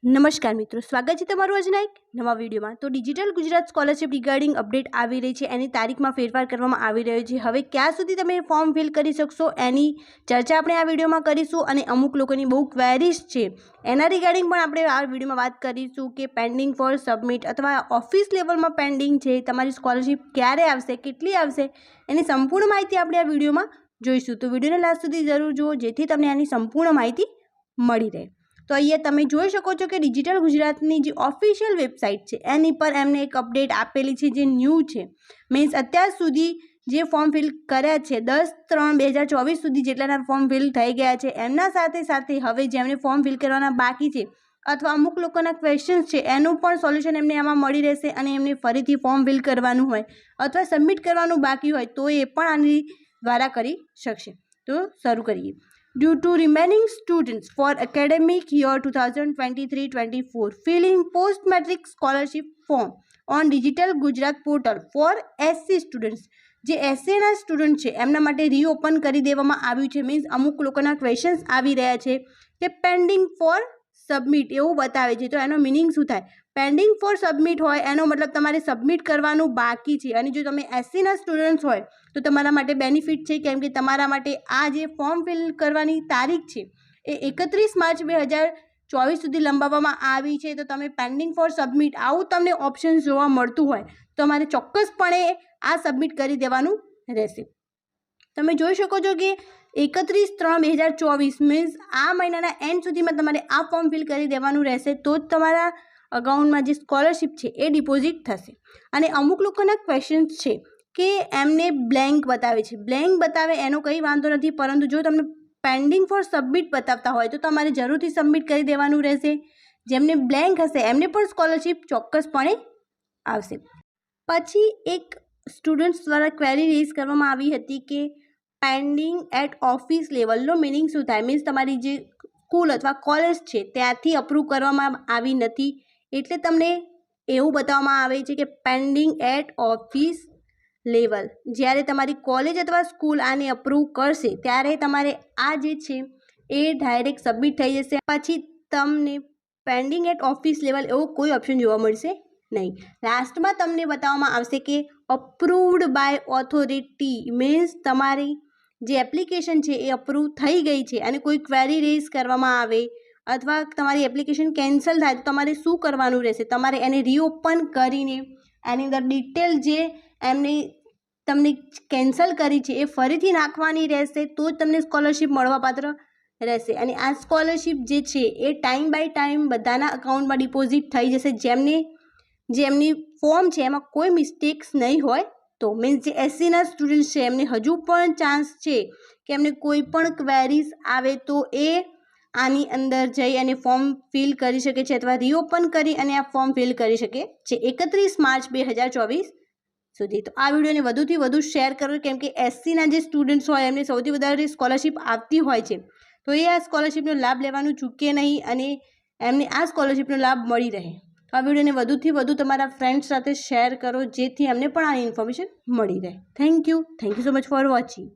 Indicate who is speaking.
Speaker 1: નમસ્કાર મિત્રો, સ્વાગત છે તમારું આજના એક નવા વિડીયોમાં। તો digital Gujarat scholarship regarding update આવી રહી છે, એની તારીખમાં ફેરફાર કરવામાં આવી રહ્યો છે। હવે ક્યાં સુધી તમે ફોર્મ ફિલ કરી શકશો એની ચર્ચા આપણે આ વિડીયોમાં કરીશું, અને અમુક લોકોની બહુ ક્વેરીઝ છે એના રિગાર્ડિંગ પણ આપણે આ વિડીયોમાં વાત કરીશું કે પેન્ડિંગ ફોર સબમિટ અથવા ઓફિસ લેવલમાં પેન્ડિંગ છે, તમારી સ્કોલરશિપ ક્યારે આવશે, કેટલી આવશે, એની સંપૂર્ણ માહિતી આપણે આ વિડીયોમાં જોઈશું। તો વિડીયોને લાસ્ટ સુધી જરૂર જુઓ જેથી તમને આની સંપૂર્ણ માહિતી મળી રહે। તો અહીંયા તમે જોઈ શકો છો કે ડિજિટલ ગુજરાતની જે ઓફિશિયલ વેબસાઇટ છે એની પર એમને એક અપડેટ આપેલી છે જે ન્યૂ છે। મીન્સ અત્યાર સુધી જે ફોર્મ ફિલ કર્યા છે 10/3/2024 સુધી જેટલાના ફોર્મ ફિલ થઈ ગયા છે, એમના સાથે સાથે હવે જેમને ફોર્મ ફિલ કરવાના બાકી છે અથવા અમુક લોકોના ક્વેશ્ચન્સ છે એનું પણ સોલ્યુશન એમને આમાં મળી રહેશે, અને એમને ફરીથી ફોર્મ ફિલ કરવાનું હોય અથવા સબમિટ કરવાનું બાકી હોય તો એ પણ આની દ્વારા કરી શકશે। તો શરૂ કરીએ। Due to remaining students for academic year 2023-24 filling post-matric scholarship form on digital Gujarat portal for SC students, જે એસસીના સ્ટુડન્ટ છે એમના માટે રીઓપન કરી દેવામાં આવ્યું છે। મીન્સ અમુક લોકોના ક્વેશ્ચન્સ આવી રહ્યા છે કે પેન્ડિંગ ફોર સબમિટ એવું બતાવે છે, તો એનો મિનિંગ શું થાય? પેન્ડિંગ ફોર સબમિટ હોય એનો મતલબ તમારે સબમિટ કરવાનું બાકી છે, અને જો તમે એસસીના સ્ટુડન્ટ્સ હોય તો તમારા માટે બેનિફિટ છે, કેમ કે તમારા માટે આ જે ફોર્મ ફિલ કરવાની તારીખ છે એ 31 માર્ચ 2024 સુધી લંબાવવામાં આવી છે। તો તમે પેન્ડિંગ ફોર સબમિટ આવું તમને ઓપ્શન જોવા મળતું હોય તો તમારે ચોક્કસપણે આ સબમિટ કરી દેવાનું રહેશે। તમે જોઈ શકો છો કે 31/3/2024 મીન્સ આ મહિનાના એન્ડ સુધીમાં તમારે આ ફોર્મ ફિલ કરી દેવાનું રહેશે, તો જ તમારા અકાઉન્ટમાં જે સ્કોલરશિપ છે એ ડિપોઝિટ થશે। અને અમુક લોકોના ક્વેશ્ચન્સ છે કે એમને બ્લેન્ક બતાવે છે, બ્લેન્ક બતાવે એનો કંઈ વાંધો નથી, પરંતુ જો તમને પેન્ડિંગ ફોર સબમિટ બતાવતા હોય તો તમારે જરૂરથી સબમિટ કરી દેવાનું રહેશે। જેમને બ્લેન્ક હશે એમને પણ સ્કોલરશિપ ચોક્કસપણે આવશે। પછી એક સ્ટુડન્ટ્સ દ્વારા ક્વેરી રેઝ કરવામાં આવી હતી કે પેન્ડિંગ એટ ઓફિસ લેવલનો મિનિંગ શું થાય? મીન્સ તમારી જે સ્કૂલ અથવા કોલેજ છે ત્યાંથી અપ્રૂવ કરવામાં આવી નથી, એટલે તમને એવું બતાવવામાં આવે છે કે પેન્ડિંગ એટ ઓફિસ લેવલ, જ્યારે તમારી કોલેજ અથવા સ્કૂલ આને અપ્રૂવ કરશે ત્યારે તમારે આ જે છે એ ડાયરેક્ટ સબમિટ થઈ જશે। પછી તમને પેન્ડિંગ એટ ઓફિસ લેવલ એવો કોઈ ઓપ્શન જોવા મળશે નહીં। લાસ્ટમાં તમને બતાવવામાં આવશે કે અપ્રૂવડ બાય ઓથોરિટી, મીન્સ તમારી જે એપ્લિકેશન છે એ અપ્રૂવ થઈ ગઈ છે અને કોઈ ક્વેરી રેઝ કરવામાં આવે અથવા તમારી એપ્લિકેશન કેન્સલ થાય તો તમારે શું કરવાનું રહેશે? તમારે એને રીઓપન કરીને એની અંદર ડિટેલ જે એમને તમને કેન્સલ કરી છે એ ફરીથી નાખવાની રહેશે, તો જ તમને સ્કોલરશિપ મળવાપાત્ર રહેશે। અને આ સ્કોલરશિપ જે છે એ ટાઈમ બાય ટાઈમ બધાના અકાઉન્ટમાં ડિપોઝિટ થઈ જશે, જેમની ફોર્મ છે એમાં કોઈ મિસ્ટેક્સ નહીં હોય તો। મીન્સ જે એસસીના સ્ટુડન્ટ છે એમને હજુ પણ ચાન્સ છે કે એમને કોઈ પણ ક્વેરીઝ આવે તો એ આની અંદર જઈ અને ફોર્મ ફિલ કરી શકે છે અથવા રીઓપન કરી અને આ ફોર્મ ફિલ કરી શકે છે 31 માર્ચ 2024 સુધી। તો આ વિડીયોને વધુથી વધુ શેર કરો, કેમ કે એસસીના જે સ્ટુડન્ટ્સ હોય એમને સૌથી વધારે સ્કોલરશિપ આવતી હોય છે, તો એ આ સ્કોલરશિપનો લાભ લેવાનું ચૂકે નહીં અને એમને આ સ્કોલરશિપનો લાભ મળી રહે। તો આ વિડીયોને વધુથી વધુ તમારા ફ્રેન્ડ્સ સાથે શેર કરો જેથી એમને પણ આ ઇન્ફોર્મેશન મળી રહે। Thank you so much for watching.